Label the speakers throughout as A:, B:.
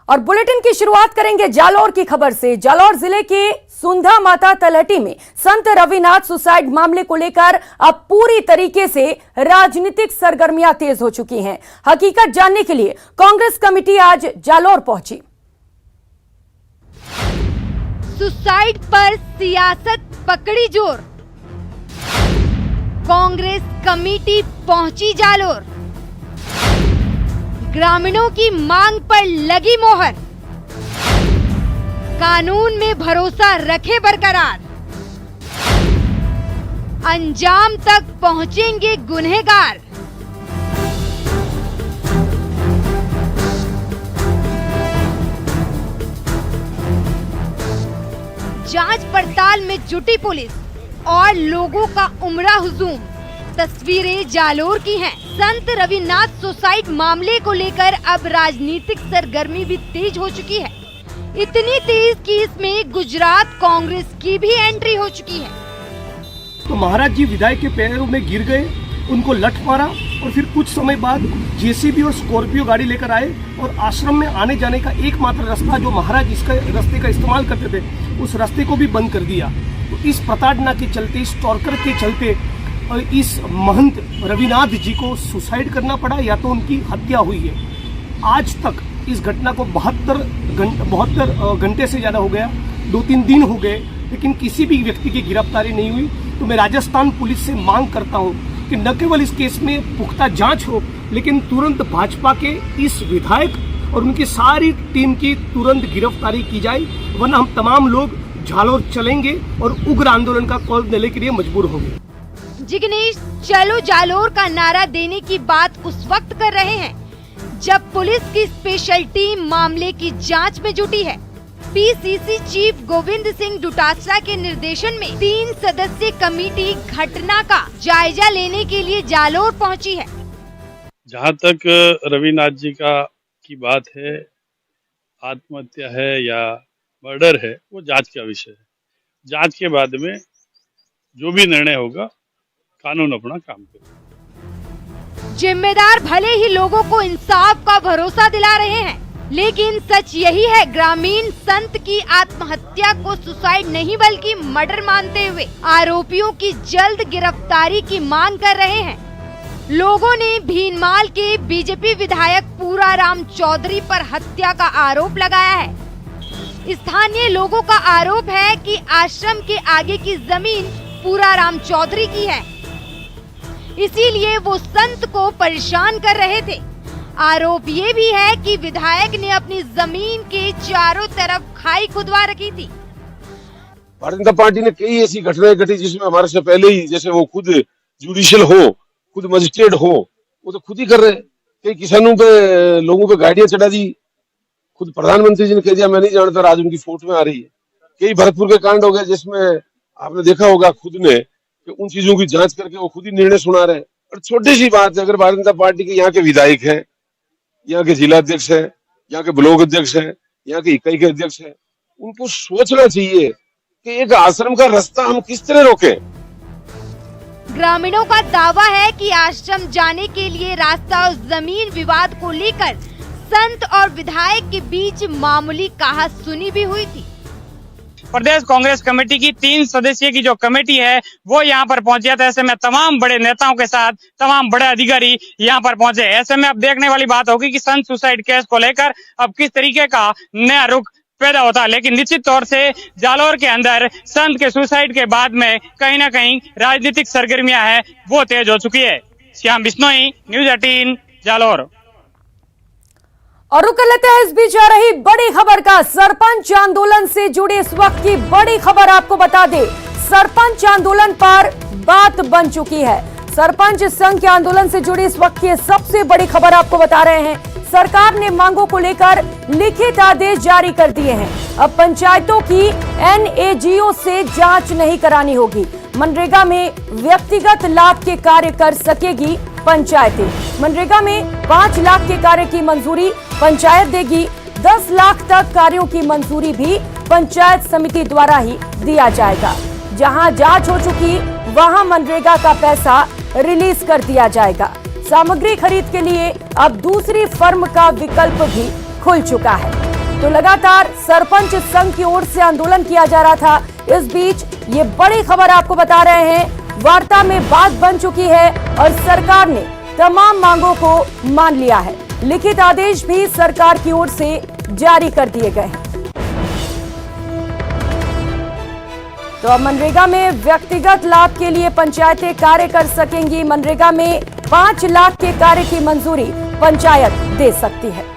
A: और बुलेटिन की शुरुआत करेंगे जालौर की खबर से। जालौर जिले के सुंधा माता तलहटी में संत रविनाथ सुसाइड मामले को लेकर अब पूरी तरीके से राजनीतिक सरगर्मियां तेज हो चुकी हैं। हकीकत जानने के लिए कांग्रेस कमेटी आज जालौर पहुंची।
B: सुसाइड पर सियासत पकड़ी जोर, कांग्रेस कमेटी पहुंची जालौर। ग्रामीणों की मांग पर लगी मोहर, कानून में भरोसा रखे बरकरार, अंजाम तक पहुंचेंगे गुनहगार। जांच पड़ताल में जुटी पुलिस और लोगों का उमड़ा हुजूम। तस्वीरें जालौर की हैं। संत रविनाथ सुसाइड मामले को लेकर अब राजनीतिक सरगर्मी भी तेज हो चुकी है। इतनी तेज कि इसमें गुजरात कांग्रेस की भी एंट्री हो चुकी है।
C: तो महाराज जी विधायक के पैरों में गिर गए, उनको लठ मारा और फिर कुछ समय बाद जेसीबी और स्कॉर्पियो गाड़ी लेकर आए और आश्रम में आने जाने का एकमात्र रास्ता जो महाराज इसका रास्ते का इस्तेमाल करते थे उस रास्ते को भी बंद कर दिया। तो इस प्रताड़ना के चलते, इस टॉर्चर के चलते इस महंत रविनाथ जी को सुसाइड करना पड़ा या तो उनकी हत्या हुई है। आज तक इस घटना को 72 घंटे से ज़्यादा हो गया, 2-3 दिन हो गए, लेकिन किसी भी व्यक्ति की गिरफ्तारी नहीं हुई। तो मैं राजस्थान पुलिस से मांग करता हूं कि न केवल इस केस में पुख्ता जांच हो, लेकिन तुरंत भाजपा के इस विधायक और उनकी सारी टीम की तुरंत गिरफ्तारी की जाए, वरना हम तमाम लोग जालौर चलेंगे और उग्र आंदोलन का कॉल देने के लिए मजबूर होंगे।
B: जिग्नेश चलो जालौर का नारा देने की बात उस वक्त कर रहे हैं जब पुलिस की स्पेशल टीम मामले की जांच में जुटी है। पीसीसी चीफ गोविंद सिंह डोटासरा के निर्देशन में 3 सदस्यीय कमेटी घटना का जायजा लेने के लिए जालौर पहुंची है।
D: जहां तक रविनाथ जी की बात है, आत्महत्या है या मर्डर है, वो जांच का विषय है। जांच के बाद में जो भी निर्णय होगा कानून अपना काम करेगा।
B: जिम्मेदार भले ही लोगों को इंसाफ का भरोसा दिला रहे हैं, लेकिन सच यही है, ग्रामीण संत की आत्महत्या को सुसाइड नहीं बल्कि मर्डर मानते हुए आरोपियों की जल्द गिरफ्तारी की मांग कर रहे हैं। लोगों ने भीनमाल के बीजेपी विधायक पूराराम चौधरी पर हत्या का आरोप लगाया है। स्थानीय लोगों का आरोप है कि आश्रम के आगे की जमीन पूराराम चौधरी की है, इसीलिए वो संत को परेशान कर रहे थे। आरोप ये भी है कि विधायक ने अपनी जमीन के चारों तरफ खाई खुदवा रखी थी।
E: भारतीय जनता पार्टी ने कई ऐसी घटनाएं घटी जिसमें हमारे से पहले ही, जैसे वो खुद जुडिशियल हो, खुद मजिस्ट्रेट हो, वो तो खुद ही कर रहे हैं। कई किसानों पे, लोगों पे गाड़ियां चढ़ा दी, खुद प्रधानमंत्री जी ने कह दिया मैं नहीं जानता, आज उनकी फोटो में आ रही है। कई भरतपुर के कांड हो गए जिसमें आपने देखा होगा खुद ने कि उन चीजों की जांच करके वो खुद ही निर्णय सुना रहे हैं। और छोटी सी बात है, अगर भारतीय जनता पार्टी के यहाँ के विधायक है, यहाँ के जिला अध्यक्ष है, यहाँ के ब्लॉक अध्यक्ष है, यहाँ के इकाई के अध्यक्ष है, उनको सोचना चाहिए कि एक आश्रम का रास्ता हम किस तरह रोकें।
B: ग्रामीणों का दावा है कि आश्रम जाने के लिए रास्ता और जमीन विवाद को लेकर संत और विधायक के बीच मामूली कहासुनी भी हुई थी।
F: प्रदेश कांग्रेस कमेटी की 3 सदस्यीय की जो कमेटी है वो यहाँ पर पहुंची है। तो ऐसे में तमाम बड़े नेताओं के साथ तमाम बड़े अधिकारी यहाँ पर पहुंचे। ऐसे में अब देखने वाली बात होगी कि संत सुसाइड केस को लेकर अब किस तरीके का नया रुख पैदा होता है। लेकिन निश्चित तौर से जालौर के अंदर संत के सुसाइड के बाद में कहीं ना कहीं राजनीतिक सरगर्मियां हैं वो तेज हो चुकी है। श्याम बिश्नोई, न्यूज़ 18 जालौर।
A: और रुक लेते हैं इस बीच आ रही बड़ी खबर का। सरपंच आंदोलन से जुड़ी इस वक्त की बड़ी खबर आपको बता दे। सरपंच आंदोलन पर बात बन चुकी है। सरपंच संघ के आंदोलन से जुड़ी इस वक्त की सबसे बड़ी खबर आपको बता रहे हैं। सरकार ने मांगों को लेकर लिखित आदेश जारी कर दिए हैं। अब पंचायतों की NAGO से जांच नहीं करानी होगी। मनरेगा में व्यक्तिगत लाभ के कार्य कर सकेगी पंचायतें। मनरेगा में 5 लाख के कार्य की मंजूरी पंचायत देगी। 10 लाख तक कार्यों की मंजूरी भी पंचायत समिति द्वारा ही दिया जाएगा। जहां जांच हो चुकी वहां मनरेगा का पैसा रिलीज कर दिया जाएगा। सामग्री खरीद के लिए अब दूसरी फर्म का विकल्प भी खुल चुका है। तो लगातार सरपंच संघ की ओर से आंदोलन किया जा रहा था। इस बीच ये बड़ी खबर आपको बता रहे हैं, वार्ता में बात बन चुकी है और सरकार ने तमाम मांगों को मान लिया है। लिखित आदेश भी सरकार की ओर से जारी कर दिए गए हैं। तो अब मनरेगा में व्यक्तिगत लाभ के लिए पंचायतें कार्य कर सकेंगी। मनरेगा में 5 लाख के कार्य की मंजूरी पंचायत दे सकती है।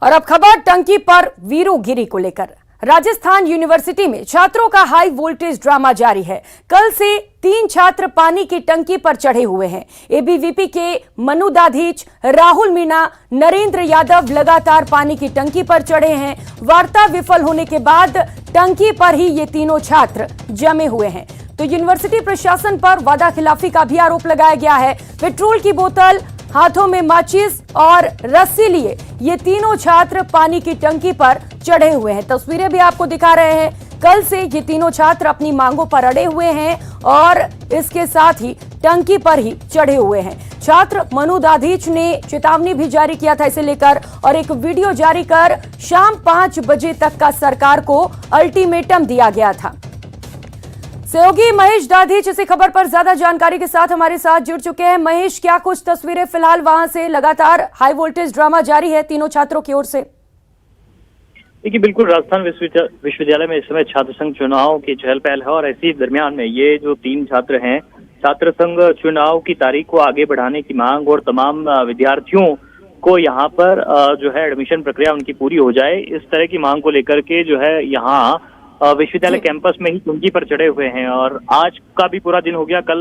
A: और अब खबर टंकी पर वीरोगिरी को लेकर। राजस्थान यूनिवर्सिटी में छात्रों का हाई वोल्टेज ड्रामा जारी है। कल से 3 छात्र पानी की टंकी पर चढ़े हुए हैं। एबीवीपी के मनु दाधीच, राहुल मीणा, नरेंद्र यादव लगातार पानी की टंकी पर चढ़े हैं। वार्ता विफल होने के बाद टंकी पर ही ये तीनों छात्र जमे हुए हैं। तो यूनिवर्सिटी प्रशासन पर वादा खिलाफी का भी आरोप लगाया गया है। पेट्रोल की बोतल, हाथों में माचिस और रस्सी लिए ये तीनों छात्र पानी की टंकी पर चढ़े हुए हैं। तस्वीरें भी आपको दिखा रहे हैं। कल से ये तीनों छात्र अपनी मांगों पर अड़े हुए हैं और इसके साथ ही टंकी पर ही चढ़े हुए हैं। छात्र मनु दाधीच ने चेतावनी भी जारी किया था इसे लेकर और एक वीडियो जारी कर शाम 5 बजे तक का सरकार को अल्टीमेटम दिया गया था। सहयोगी महेश दाधीच इसी खबर पर ज्यादा जानकारी के साथ हमारे साथ जुड़ चुके हैं। महेश, क्या कुछ तस्वीरें फिलहाल वहां से? लगातार हाई वोल्टेज ड्रामा जारी है तीनों छात्रों की ओर से।
G: देखिए, बिल्कुल राजस्थान विश्वविद्यालय में इस समय छात्र संघ चुनाव की चहल पहल है और इसी दरमियान में ये जो 3 छात्र हैं, छात्र संघ चुनाव की तारीख को आगे बढ़ाने की मांग और तमाम विद्यार्थियों को यहाँ पर जो है एडमिशन प्रक्रिया उनकी पूरी हो जाए, इस तरह की मांग को लेकर के जो है यहाँ विश्वविद्यालय कैंपस में ही टंकी पर चढ़े हुए हैं। और आज का भी पूरा दिन हो गया, कल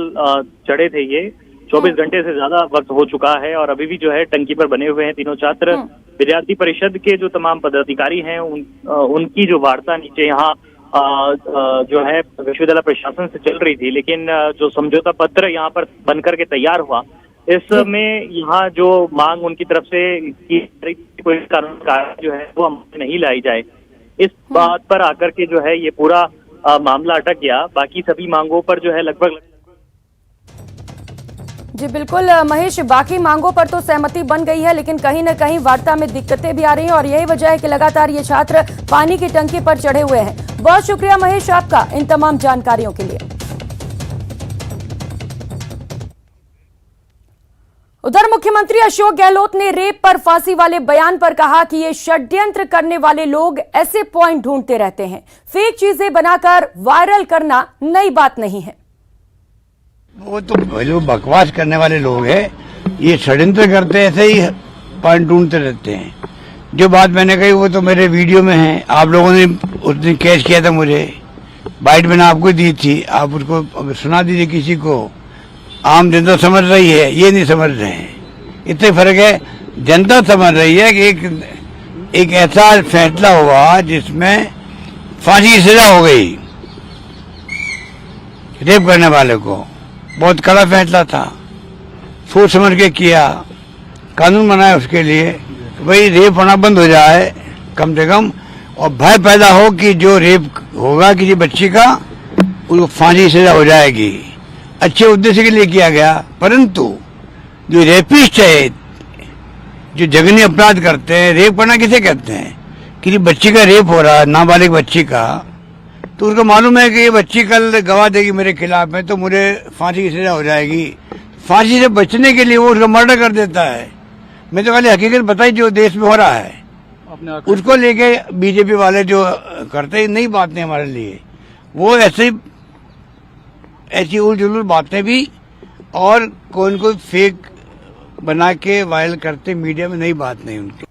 G: चढ़े थे ये। 24 घंटे से ज्यादा वक्त हो चुका है और अभी भी जो है टंकी पर बने हुए हैं तीनों छात्र। विद्यार्थी परिषद के जो तमाम पदाधिकारी हैं उनकी जो वार्ता नीचे यहाँ जो है विश्वविद्यालय प्रशासन से चल रही थी, लेकिन जो समझौता पत्र यहाँ पर बनकर के तैयार हुआ, इसमें यहाँ जो मांग उनकी तरफ से कोई कानून जो है वो नहीं लाई जाए, इस बात पर आकर के जो है ये पूरा मामला अटक गया। बाकी सभी मांगों पर जो है लगभग
A: जी बिल्कुल महेश, बाकी मांगों पर तो सहमति बन गई है, लेकिन कहीं न कहीं वार्ता में दिक्कतें भी आ रही हैं और यही वजह है कि लगातार ये छात्र पानी की टंकी पर चढ़े हुए हैं। बहुत शुक्रिया महेश आपका इन तमाम जानकारियों के लिए। उधर मुख्यमंत्री अशोक गहलोत ने रेप पर फांसी वाले बयान पर कहा कि ये षड्यंत्र करने वाले लोग ऐसे पॉइंट ढूंढते रहते हैं। फेक चीजें बनाकर वायरल करना नई बात नहीं है।
H: वो तो लोग बकवास करने वाले लोग हैं, ये षड्यंत्र करते ऐसे ही पॉइंट ढूंढते रहते हैं। जो बात मैंने कही वो तो मेरे वीडियो में है, आप लोगों ने उस दिन कैच किया था मुझे, बाइट मैंने आपको दी थी, आप उसको अगर सुना दीजिए किसी को। आम जनता समझ रही है, ये नहीं समझ रहे हैं। इतने फर्क है, जनता समझ रही है कि एक ऐसा फैसला हुआ जिसमें फांसी की सजा हो गई रेप करने वाले को। बहुत कड़ा फैसला था, सोच समझ के किया, कानून बनाया उसके लिए भाई रेप होना बंद हो जाए कम से कम, और भय पैदा हो कि जो रेप होगा किसी बच्ची का उसको फांसी की सजा हो जाएगी। अच्छे उद्देश्य के लिए किया गया, परंतु जो रेपिस्ट है, जो जघन्य अपराध करते हैं, रेप करना किसे कहते हैं? किसी बच्ची का रेप हो रहा है, नाबालिग बच्ची का, तो उसको मालूम है कि ये बच्ची कल गवाह देगी मेरे खिलाफ में, तो मुझे फांसी की सजा हो जाएगी। फांसी से बचने के लिए वो उसका मर्डर कर देता है। मैं तो खाली हकीकत बताई जो देश में हो रहा है, उसको लेके बीजेपी वाले जो करते हैं, नई बात नहीं हमारे लिए। वो ऐसी उलझुल बातें भी और कोई फेक बना के वायरल करते मीडिया में, नई बात नहीं उनकी।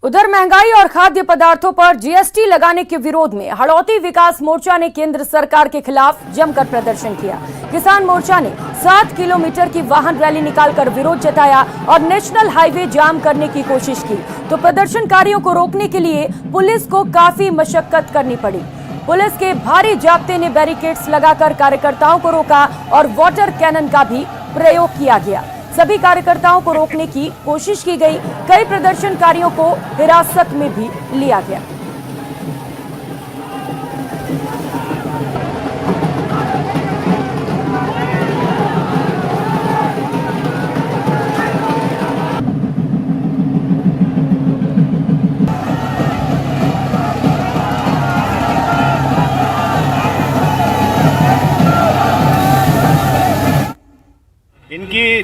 A: उधर महंगाई और खाद्य पदार्थों पर जीएसटी लगाने के विरोध में हड़ौती विकास मोर्चा ने केंद्र सरकार के खिलाफ जमकर प्रदर्शन किया। किसान मोर्चा ने 7 किलोमीटर की वाहन रैली निकालकर विरोध जताया और नेशनल हाईवे जाम करने की कोशिश की, तो प्रदर्शनकारियों को रोकने के लिए पुलिस को काफी मशक्कत करनी पड़ी। पुलिस के भारी जाब्ते ने बैरिकेड्स लगाकर कार्यकर्ताओं को रोका और वाटर कैनन का भी प्रयोग किया गया। सभी कार्यकर्ताओं को रोकने की कोशिश की गई। कई प्रदर्शनकारियों को हिरासत में भी लिया गया।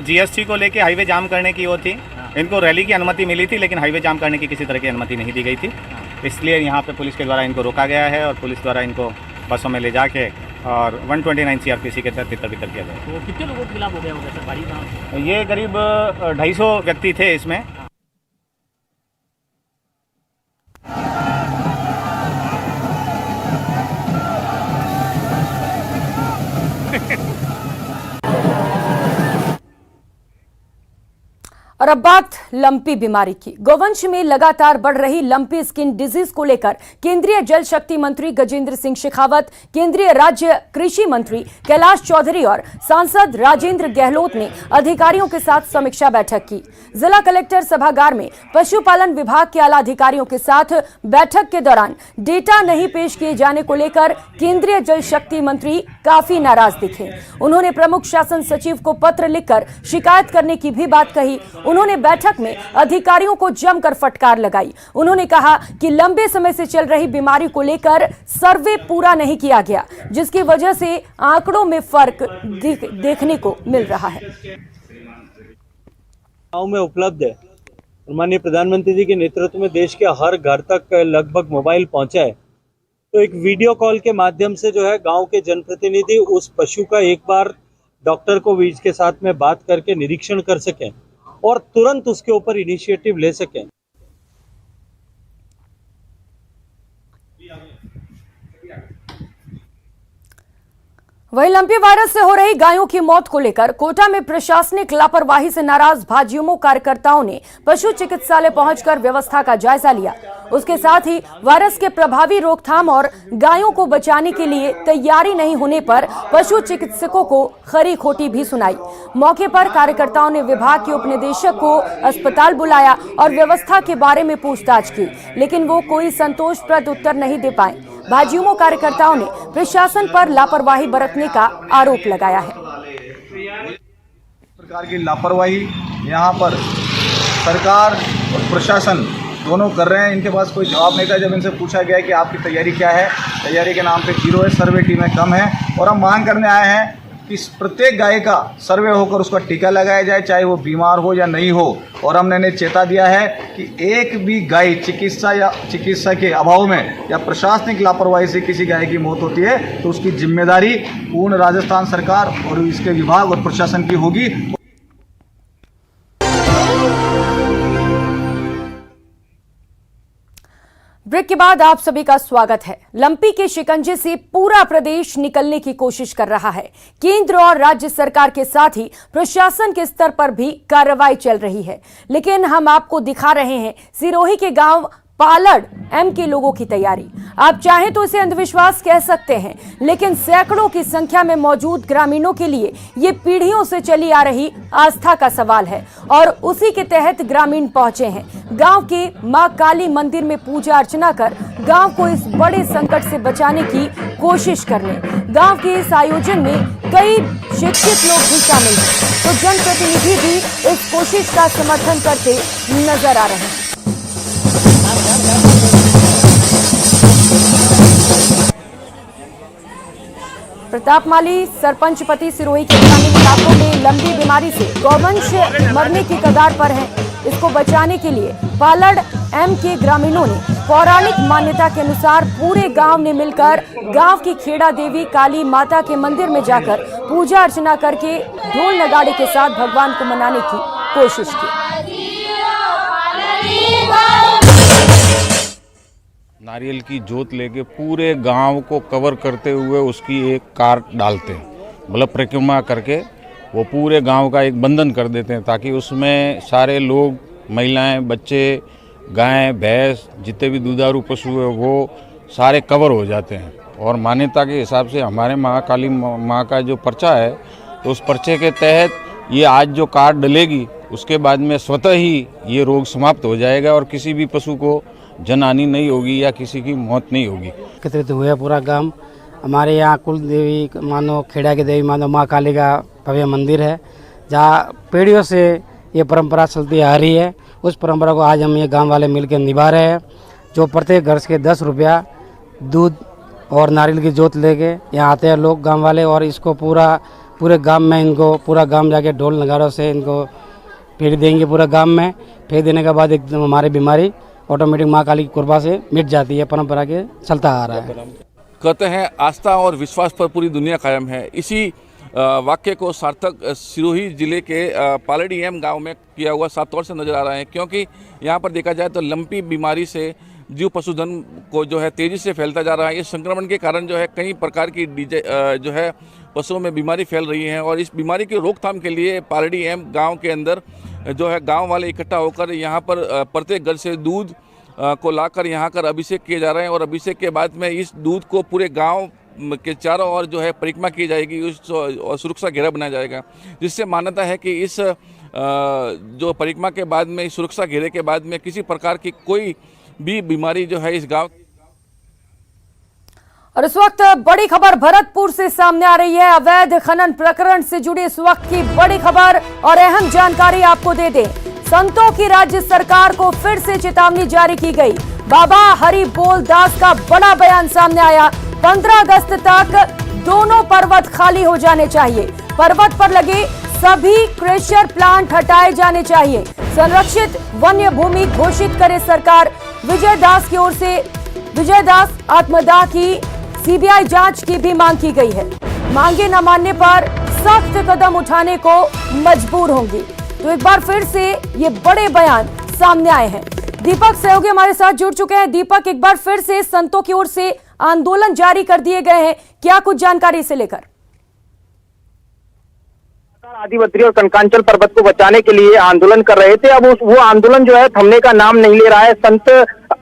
I: जीएसटी को लेके हाईवे जाम करने की वो थी। इनको रैली की अनुमति मिली थी, लेकिन हाईवे जाम करने की किसी तरह की अनुमति नहीं दी गई थी। इसलिए यहाँ पे पुलिस के द्वारा इनको रोका गया है और पुलिस द्वारा इनको बसों में ले जाके और 129 सीआरपीसी के तहत तितर बितर किया गया।
J: तो कितने लोगों के खिलाफ हो गया होगा सर भारी काम?
I: ये करीब 250 व्यक्ति थे इसमें।
A: और अब बात लंपी बीमारी की। गोवंश में लगातार बढ़ रही लंपी स्किन डिजीज को लेकर केंद्रीय जल शक्ति मंत्री गजेंद्र सिंह शेखावत, केंद्रीय राज्य कृषि मंत्री कैलाश चौधरी और सांसद राजेंद्र गहलोत ने अधिकारियों के साथ समीक्षा बैठक की। जिला कलेक्टर सभागार में पशुपालन विभाग के आला अधिकारियों के साथ बैठक के दौरान डेटा नहीं पेश किए जाने को लेकर केंद्रीय जल शक्ति मंत्री काफी नाराज दिखे। उन्होंने प्रमुख शासन सचिव को पत्र लिखकर शिकायत करने की भी बात कही। उन्होंने बैठक में अधिकारियों को जमकर फटकार लगाई। उन्होंने कहा कि लंबे समय से चल रही बीमारी को लेकर सर्वे पूरा नहीं किया गया, जिसकी वजह से आंकड़ों में फर्क देखने को मिल रहा है।
K: गाँव में उपलब्ध है। माननीय प्रधानमंत्री जी के नेतृत्व में देश के हर घर तक लगभग मोबाइल पहुंचा है। तो एक वीडियो कॉल के माध्यम से जो है गांव के जनप्रतिनिधि उस पशु का एक बार डॉक्टर को बीज के साथ में बात करके निरीक्षण कर सकें और तुरंत उसके ऊपर इनिशिएटिव ले सकें।
A: वहीं लंपी वायरस से हो रही गायों की मौत को लेकर कोटा में प्रशासनिक लापरवाही से नाराज भाजयुमो कार्यकर्ताओं ने पशु चिकित्सालय पहुंचकर व्यवस्था का जायजा लिया। उसके साथ ही वायरस के प्रभावी रोकथाम और गायों को बचाने के लिए तैयारी नहीं होने पर पशु चिकित्सकों को खरी खोटी भी सुनाई। मौके पर कार्यकर्ताओं ने विभाग के उपनिदेशक को अस्पताल बुलाया और व्यवस्था के बारे में पूछताछ की, लेकिन वो कोई संतोषप्रद उत्तर नहीं दे पाए। भाजयुमो कार्यकर्ताओं ने प्रशासन पर लापरवाही बरतने का आरोप लगाया है।
L: प्रकार की लापरवाही यहाँ पर सरकार और प्रशासन दोनों कर रहे हैं। इनके पास कोई जवाब नहीं था। जब इनसे पूछा गया कि आपकी तैयारी क्या है, तैयारी के नाम पे 0 है, सर्वे टीमें कम है और हम मांग करने आए हैं कि प्रत्येक गाय का सर्वे होकर उसका टीका लगाया जाए, चाहे वो बीमार हो या नहीं हो। और हमने इन्हें चेता दिया है कि एक भी गाय चिकित्सा के अभाव में या प्रशासनिक लापरवाही से किसी गाय की मौत होती है तो उसकी जिम्मेदारी पूर्ण राजस्थान सरकार और इसके विभाग और प्रशासन की होगी।
A: ब्रेक के बाद आप सभी का स्वागत है। लंपी के शिकंजे से पूरा प्रदेश निकलने की कोशिश कर रहा है। केंद्र और राज्य सरकार के साथ ही प्रशासन के स्तर पर भी कार्रवाई चल रही है, लेकिन हम आपको दिखा रहे हैं सिरोही के गांव पालड़ एम के लोगों की तैयारी। आप चाहें तो इसे अंधविश्वास कह सकते हैं, लेकिन सैकड़ों की संख्या में मौजूद ग्रामीणों के लिए ये पीढ़ियों से चली आ रही आस्था का सवाल है और उसी के तहत ग्रामीण पहुंचे हैं। गांव के मां काली मंदिर में पूजा अर्चना कर गांव को इस बड़े संकट से बचाने की कोशिश करने। गांव के इस आयोजन में कई शिक्षित लोग भी शामिल हैं, तो जनप्रतिनिधि भी इस कोशिश का समर्थन करते नजर आ रहे हैं। प्रताप माली सरपंच पति सिरोही के ग्रामीण इलाकों में लंबी बीमारी से गौवंश मरने की कगार पर है। इसको बचाने के लिए पालड़ एम के ग्रामीणों ने पौराणिक मान्यता के अनुसार पूरे गांव ने मिलकर गांव की खेड़ा देवी काली माता के मंदिर में जाकर पूजा अर्चना करके ढोल नगाड़े के साथ भगवान को मनाने की कोशिश की।
M: नारियल की जोत लेके पूरे गांव को कवर करते हुए उसकी एक कार डालते हैं, मतलब परिक्रमा करके वो पूरे गांव का एक बंधन कर देते हैं, ताकि उसमें सारे लोग, महिलाएं, बच्चे, गाय, भैंस, जितने भी दुधारू पशु है वो सारे कवर हो जाते हैं। और मान्यता के हिसाब से हमारे महाकाली माँ का जो पर्चा है, तो उस पर्चे के तहत ये आज जो कार्ड डलेगी उसके बाद में स्वतः ही ये रोग समाप्त हो जाएगा और किसी भी पशु को जनहानि नहीं होगी या किसी की मौत नहीं होगी।
N: एकत्रित हुए पूरा गांव। हमारे यहाँ कुल देवी मानो खेड़ा की देवी मानो माँ काली का भव्य मंदिर है, जहाँ पीढ़ियों से ये परंपरा चलती आ रही है। उस परंपरा को आज हम ये गांव वाले मिलकर निभा रहे हैं। जो प्रत्येक घर के 10 रुपया दूध और नारियल की जोत लेके यहाँ आते हैं लोग गांव वाले, और इसको पूरा पूरे गांव में इनको पूरा गांव जाके ढोल नगारों से इनको फेर देंगे पूरा गांव में। फेर देने के बाद एकदम हमारी बीमारी ऑटोमेटिक माँ काली की कृपा से मिट जाती है, परंपरा के चलता आ रहा है।
O: कहते हैं आस्था और विश्वास पर पूरी दुनिया कायम है। इसी वाक्य को सार्थक सिरोही जिले के पालड़ीएम गांव में किया हुआ साफ तौर से नजर आ रहा है, क्योंकि यहाँ पर देखा जाए तो लंपी बीमारी से जीव पशुधन को जो है तेजी से फैलता जा रहा है। इस संक्रमण के कारण जो है कई प्रकार की जो है पशुओं में बीमारी फैल रही है और इस बीमारी की रोकथाम के लिए पालड़ीएम गाँव के अंदर जो है गाँव वाले इकट्ठा होकर यहाँ पर प्रत्येक घर से दूध को लाकर यहाँ कर अभिषेक किए जा रहे हैं और अभिषेक के बाद में इस दूध को पूरे गांव के चारों ओर जो है परिक्रमा की जाएगी, उस सुरक्षा घेरा बनाया जाएगा, जिससे मान्यता है कि इस जो परिक्रमा के बाद में इस सुरक्षा घेरे के बाद में किसी प्रकार की कोई भी बीमारी जो है इस गांव।
A: और इस वक्त बड़ी खबर भरतपुर से सामने आ रही है। अवैध खनन प्रकरण से जुड़ी इस वक्त की बड़ी खबर और अहम जानकारी आपको दे दें। संतों की राज्य सरकार को फिर से चेतावनी जारी की गई। बाबा हरिबोल दास का बड़ा बयान सामने आया। 15 अगस्त तक दोनों पर्वत खाली हो जाने चाहिए। पर्वत पर लगे सभी क्रेशर प्लांट हटाए जाने चाहिए। संरक्षित वन्य भूमि घोषित करे सरकार। विजय दास की ओर से विजय दास आत्मदाह की सीबीआई जांच की भी मांग की गई है। मांगे न मानने पर सख्त कदम उठाने को मजबूर होंगी। तो एक बार फिर से ये बड़े बयान सामने आए हैं। दीपक सहयोगी हमारे साथ जुड़ चुके हैं। दीपक, एक बार फिर से संतों की ओर से आंदोलन जारी कर दिए गए हैं, क्या कुछ जानकारी इसे लेकर?
P: आदिवद्री और कनकांचल पर्वत को बचाने के लिए आंदोलन कर रहे थे। अब वो आंदोलन जो है थमने का नाम नहीं ले रहा है। संत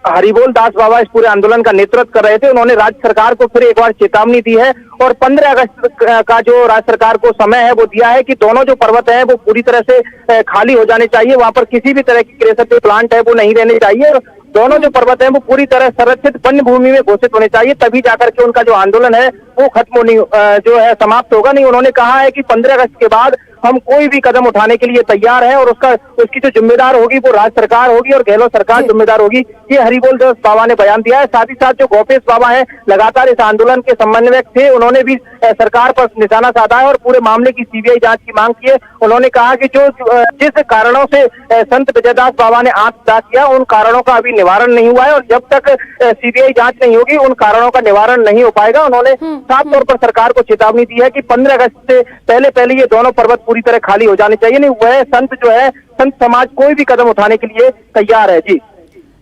P: हरिबोल दास बाबा इस पूरे आंदोलन का नेतृत्व कर रहे थे। उन्होंने राज्य सरकार को फिर एक बार चेतावनी दी है और 15 अगस्त का जो राज्य सरकार को समय है वो दिया है कि दोनों जो पर्वत है वो पूरी तरह से खाली हो जाने चाहिए। वहां पर किसी भी तरह की क्रेशर प्लांट है वो नहीं रहने चाहिए और दोनों जो पर्वत हैं वो पूरी तरह संरक्षित वन्य भूमि में घोषित होने चाहिए, तभी जाकर के उनका जो आंदोलन है वो खत्म होनी जो है समाप्त होगा। नहीं, उन्होंने कहा है कि 15 अगस्त के बाद हम कोई भी कदम उठाने के लिए तैयार हैं और उसकी जो जिम्मेदार होगी वो राज्य सरकार होगी और गहलोत सरकार जिम्मेदार होगी। ये हरिबोल दास बाबा ने बयान दिया है। साथ ही साथ जो गोपेश बाबा हैं लगातार इस आंदोलन के समन्वयक थे, उन्होंने भी सरकार पर निशाना साधा है और पूरे मामले की सीबीआई जांच की मांग की है। उन्होंने कहा कि जिस कारणों से संत विजयदास बाबा ने आत्मदाह किया उन कारणों का अभी निवारण नहीं हुआ है और जब तक सीबीआई जांच नहीं होगी उन कारणों का निवारण नहीं हो पाएगा। उन्होंने साफ तौर पर सरकार को चेतावनी दी है कि 15 अगस्त से पहले ये दोनों पर्वत पूरी तरह खाली हो जाने चाहिए। नहीं, वह संत जो है संत समाज कोई भी कदम उठाने के लिए तैयार है। जी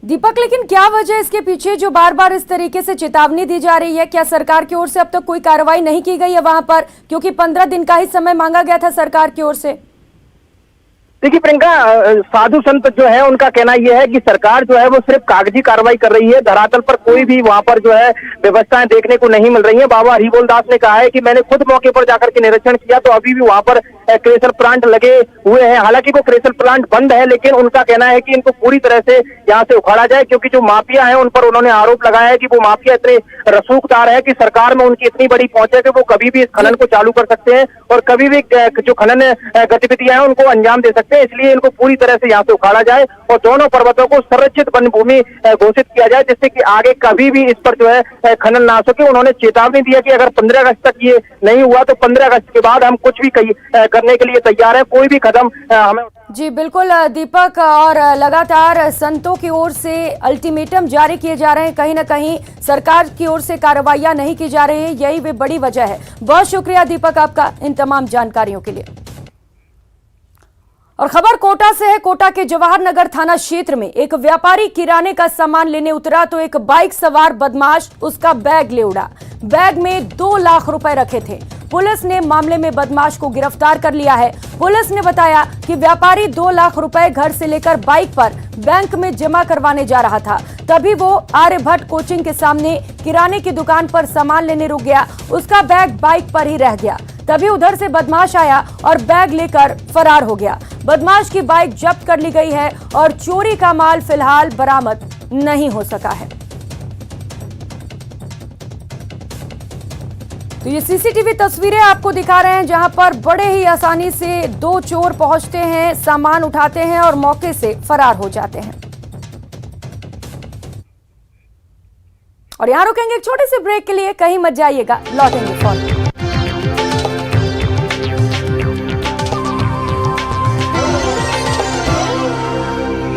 A: दीपक, लेकिन क्या वजह इसके पीछे जो बार बार इस तरीके से चेतावनी दी जा रही है? क्या सरकार की ओर से अब तक कोई कार्रवाई नहीं की गई है वहां पर, क्योंकि 15 दिन का ही समय मांगा गया था सरकार की ओर से?
P: देखिए प्रियंका, साधु संत जो है उनका कहना यह है कि सरकार जो है वो सिर्फ कागजी कार्रवाई कर रही है, धरातल पर कोई भी वहां पर जो है व्यवस्थाएं देखने को नहीं मिल रही है। बाबा हरिबोल दास ने कहा है कि मैंने खुद मौके पर जाकर के निरीक्षण किया तो अभी भी वहां पर क्रेशर प्लांट लगे हुए हैं। हालांकि वो क्रेशर प्लांट बंद है, लेकिन उनका कहना है कि इनको पूरी तरह से यहाँ से उखाड़ा जाए, क्योंकि जो माफिया है उन पर उन्होंने आरोप लगाया है कि वो माफिया इतने रसूखदार है कि सरकार में उनकी इतनी बड़ी पहुंच है कि वो कभी भी इस खनन को चालू कर सकते हैं और कभी भी जो खनन गतिविधियां हैं उनको अंजाम दे सकते हैं। इसलिए इनको पूरी तरह से यहाँ से उखाड़ा जाए और दोनों पर्वतों को संरक्षित वन भूमि घोषित किया जाए, जिससे कि आगे कभी भी इस पर जो है खनन ना हो सके। उन्होंने चेतावनी दी है कि अगर 15 अगस्त तक ये नहीं हुआ तो 15 अगस्त के बाद हम कुछ भी करने के लिए तैयार है, कोई भी कदम हमें।
A: जी बिल्कुल दीपक, और लगातार संतों की ओर से अल्टीमेटम जारी किए जा रहे हैं, कहीं ना कहीं सरकार की ओर से कार्रवाइयां नहीं की जा रही है, यही वे बड़ी वजह है। बहुत शुक्रिया दीपक आपका इन तमाम जानकारियों के लिए। और खबर कोटा से है। कोटा के जवाहर नगर थाना क्षेत्र में एक व्यापारी किराने का सामान लेने उतरा तो एक बाइक सवार बदमाश उसका बैग ले उड़ा। बैग में 2 लाख रुपए रखे थे। पुलिस ने मामले में बदमाश को गिरफ्तार कर लिया है। पुलिस ने बताया कि व्यापारी 2 लाख रुपए घर से लेकर बाइक पर बैंक में जमा करवाने जा रहा था। तभी वो आर्यभट्ट कोचिंग के सामने किराने की दुकान पर सामान लेने रुक गया। उसका बैग बाइक पर ही रह गया। तभी उधर से बदमाश आया और बैग लेकर फरार हो गया। बदमाश की बाइक जब्त कर ली गई है और चोरी का माल फिलहाल बरामद नहीं हो सका है। तो ये सीसीटीवी तस्वीरें आपको दिखा रहे हैं, जहां पर बड़े ही आसानी से 2 चोर पहुंचते हैं, सामान उठाते हैं और मौके से फरार हो जाते हैं। और यहां रुकेंगे एक छोटे से ब्रेक के लिए, कहीं मत जाइएगा, लौटेंगे फौरन।